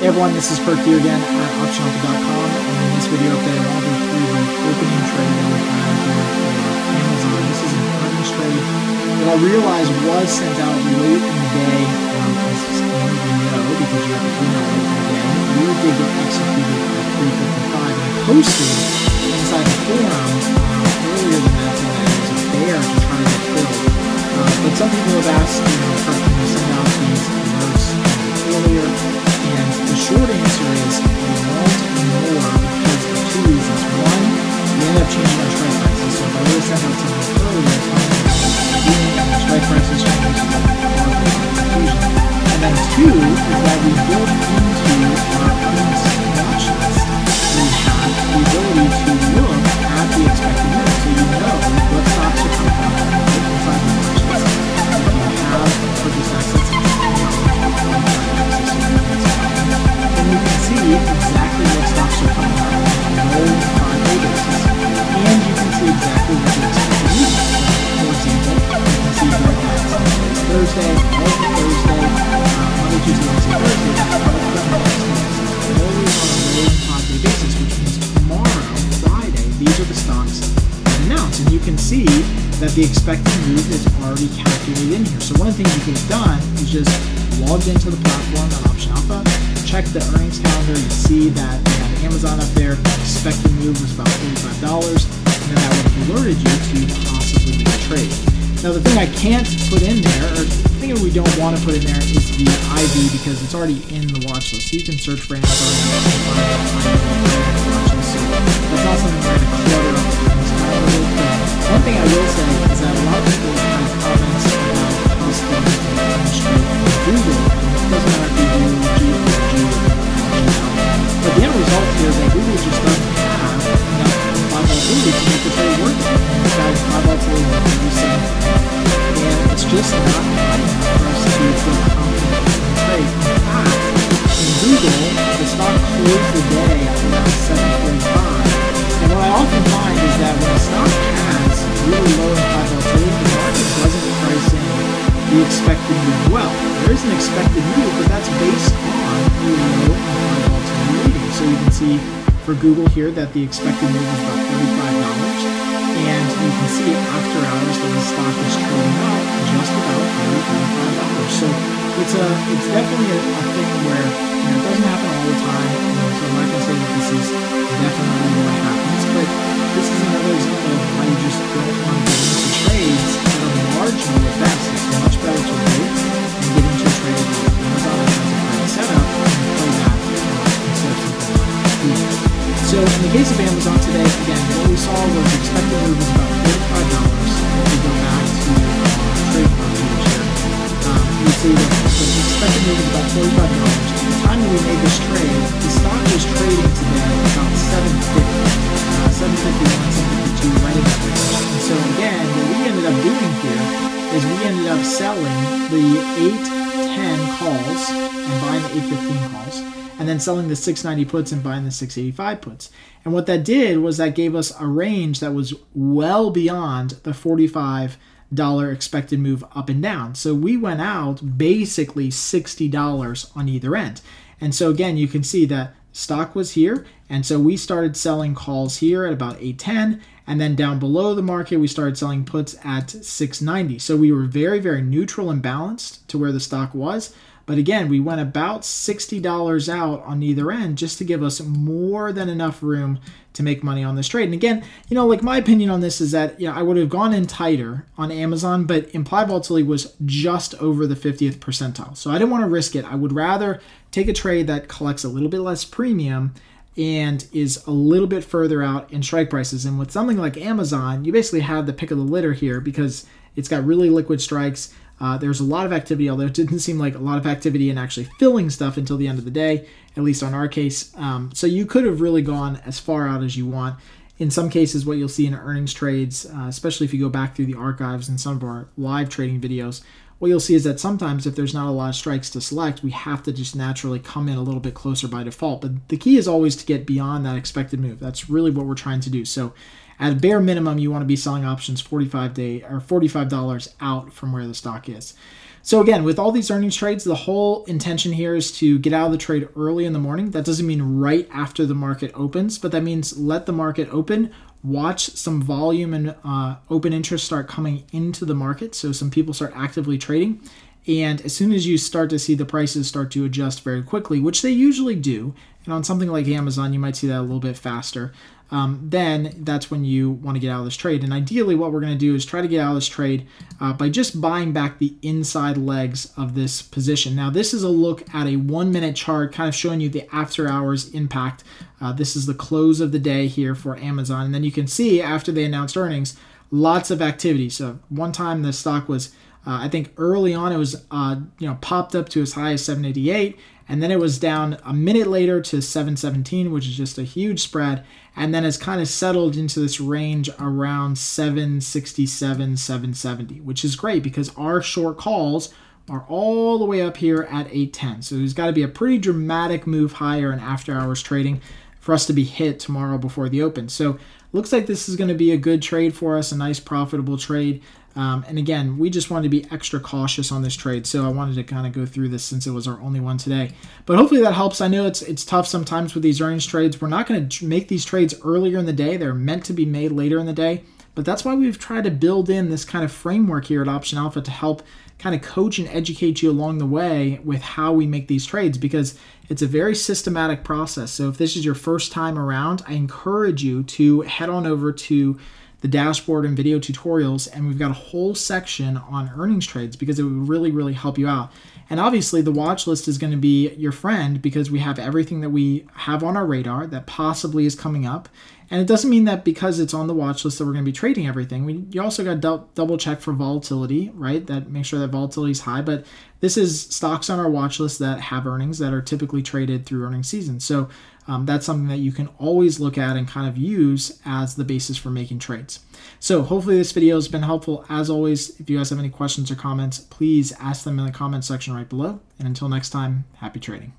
Hey everyone, this is Perk here again at OptionAlpha.com, and in this video update I want to go through the opening trade that we had here for Amazon. This is an earnings trade that I realized was sent out late in the day, as many of you know, because you have to email late in the day. We did get executed at 3:55, and I posted inside the forum earlier than that saying that it was a bear to try to get filled. But some people have asked, Perk, can you send out these alerts earlier? And the short answer is we won't more because of two reasons. One, we ended up changing our strike prices. So if I would have sent out something earlier, strike prices changes a lot of confusion. And then two is that we built into our earnings watch list. We have the ability to look at the expected move. So you know what stocks are coming out right inside the watch list. If you have purchase assets and you can see exactly what stocks are coming out on a rolling 5-day basis, and you can see exactly what the expected move is. For example, you can see here that Thursday, all of Thursday, Monday, Tuesday, Wednesday, Thursday, that's all of them always on a rolling 5-day basis, which means tomorrow, Friday, these are the stocks that announced, and you can see that the expected move is already calculated in here. So one of the things you could have done is just logged into the platform on Option Alpha, check the earnings calendar, you see that we have Amazon up there, expected move was about $45, and then that would have alerted you to possibly make a trade. Now the thing I can't put in there, or the thing that we don't want to put in there is the IV because it's already in the watch list. So you can search for Amazon and find the watch list. So that's not something we're going to clutter up the earnings calendar. One thing I will say is that a lot of people have comments about us doing the earnings trade with Google. It doesn't matter if you do but the end result here is that Google just doesn't have enough volatility to make the trade work. In fact, volatility is reducing, and it's just not high enough for us to feel confident in the trade. In fact, in Google, the stock closed the day at around 7.45, and what I often find is that when a stock has really low and high volatility, the market doesn't price in the expected move well. There is an expected move, but that's based on a low and high volatility rating. So you can see for Google here that the expected move is about $35, and you can see after hours that the stock is trading up just about $35. So it's definitely a thing where it doesn't happen all the time. So I'm not going to say that this is definitely what happens, but this is another example of how you just don't want to get into trades that are marginal at best. It's much better to wait and get into a trade like Amazon that has a great setup and play that instead of something like Google. So in the case of Amazon today, again, what we saw was the expected move was about $45. If we go back to trading on Google share, you see that the expected move is about $45. At the time that we made this trade, the stock was trading today about $7.50, $7.51, $7.52, right in that range. And so again, what we ended up doing here is we ended up selling the 810 calls and buying the 815 calls, and then selling the 690 puts and buying the 685 puts. And what that did was that gave us a range that was well beyond the $45 expected move up and down. So we went out basically $60 on either end. And so again, you can see that stock was here, and so we started selling calls here at about 810, and then down below the market we started selling puts at 690. So we were very, very neutral and balanced to where the stock was. But again, we went about $60 out on either end just to give us more than enough room to make money on this trade. And again, like my opinion on this is that I would have gone in tighter on Amazon, but implied volatility was just over the 50th percentile. So I didn't want to risk it. I would rather take a trade that collects a little bit less premium and is a little bit further out in strike prices. And with something like Amazon, you basically have the pick of the litter here because it's got really liquid strikes. There's a lot of activity, although it didn't seem like a lot of activity in actually filling stuff until the end of the day, at least on our case. So you could have really gone as far out as you want. In some cases, what you'll see in earnings trades, especially if you go back through the archives and some of our live trading videos, what you'll see is that sometimes if there's not a lot of strikes to select, we have to just naturally come in a little bit closer by default. But the key is always to get beyond that expected move. That's really what we're trying to do. So at a bare minimum, you want to be selling options $45 out from where the stock is. So again, with all these earnings trades, the whole intention here is to get out of the trade early in the morning. That doesn't mean right after the market opens, but that means let the market open, watch some volume and open interest start coming into the market. So some people start actively trading. And as soon as you start to see the prices start to adjust very quickly, which they usually do, and on something like Amazon, you might see that a little bit faster, then that's when you want to get out of this trade. And ideally, what we're going to do is try to get out of this trade by just buying back the inside legs of this position. Now, this is a look at a 1-minute chart, kind of showing you the after hours impact. This is the close of the day here for Amazon. And then you can see after they announced earnings, lots of activity. So one time the stock was, I think early on it was, popped up to as high as 788. And then it was down a minute later to 717, which is just a huge spread. And then it's kind of settled into this range around 767, 770, which is great because our short calls are all the way up here at 810. So there's got to be a pretty dramatic move higher in after hours trading for us to be hit tomorrow before the open. So looks like this is going to be a good trade for us, a nice profitable trade. And again, we just wanted to be extra cautious on this trade, so I wanted to kind of go through this since it was our only one today. But hopefully that helps. I know it's tough sometimes with these earnings trades. We're not going to make these trades earlier in the day. They're meant to be made later in the day. But that's why we've tried to build in this kind of framework here at Option Alpha to help kind of coach and educate you along the way with how we make these trades, because it's a very systematic process. So if this is your first time around, I encourage you to head on over to the dashboard and video tutorials, and we've got a whole section on earnings trades because it would really, really help you out. And obviously the watch list is going to be your friend because we have everything that we have on our radar that possibly is coming up. And it doesn't mean that because it's on the watch list that we're going to be trading everything. You also got to double check for volatility, right? That make sure that volatility is high. But this is stocks on our watch list that have earnings that are typically traded through earnings season. So that's something that you can always look at and kind of use as the basis for making trades. So hopefully this video has been helpful. As always, if you guys have any questions or comments, please ask them in the comment section right below. And until next time, happy trading.